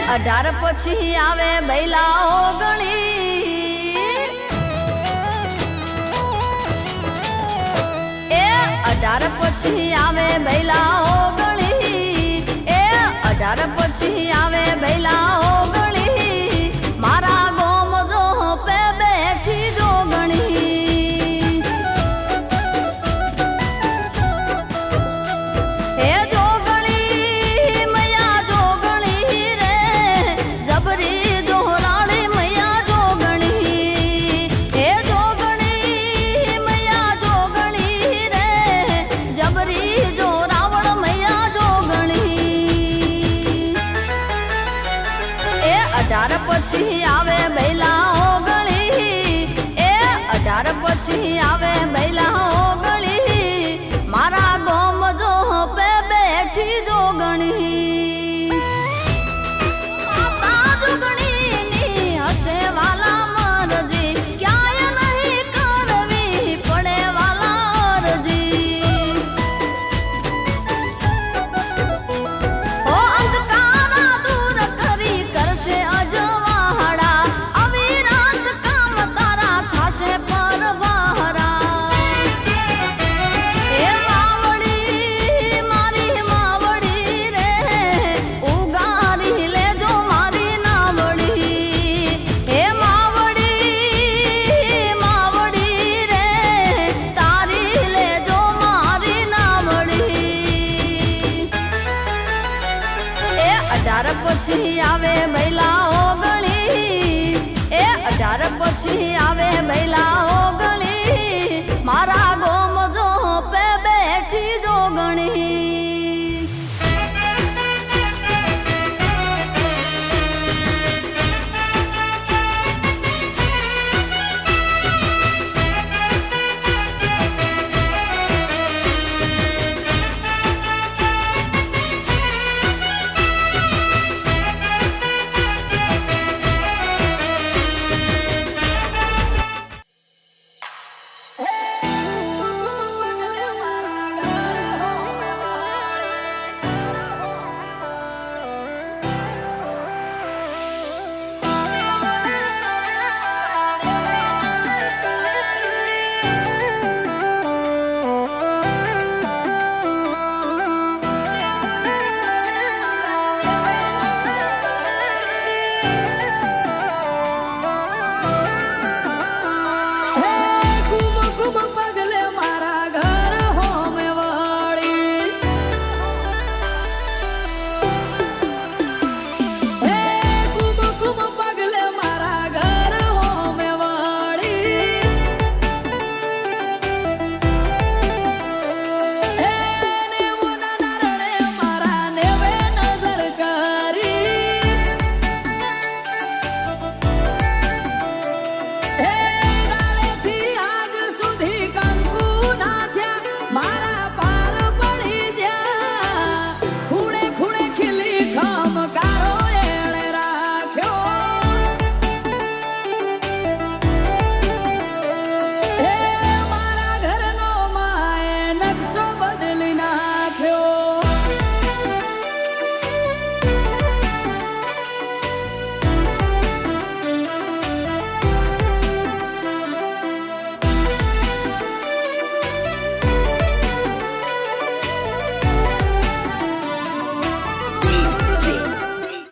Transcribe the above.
18 પછી આવે બૈલા ઓગણી એ 18 પછી આવે બૈલા ઓગણી એ 18 પછી આવે બૈલા ઓગણી મારા ગોમ જો પે બેઠી જોગણી હે જોગણી મૈયા જોગણી રે જબરી જોરાળી મૈયા જોગણી હે જોગણી મૈયા જોગણી રે જબરી જોરાવળ મૈયા જોગણી એ 18 પછી આવે બૈલા ઓગળી એ 18 પછી આવે બૈલા ઓગળી મારા ગોમ જો પે બેઠી જોગણી માતા જોગણીની હશે વાલા મરજી ક્યાંય નહીં કરવી પડે વાલા અરજી ઓ અંધકારા દૂર કરી કરશે અજવાળા અવિરાત કામ તારા થાશે પરવારા એ માવડી મારી માવડી રે ઉગારી લેજો મારી નાવડી હે માવડી માવડી રે તારી લેજો મારી નાવડી એ 18 પછી આવે બૈલા ઓગળી એ 18 પછી આવે બૈલા ઓગળી મારા ગો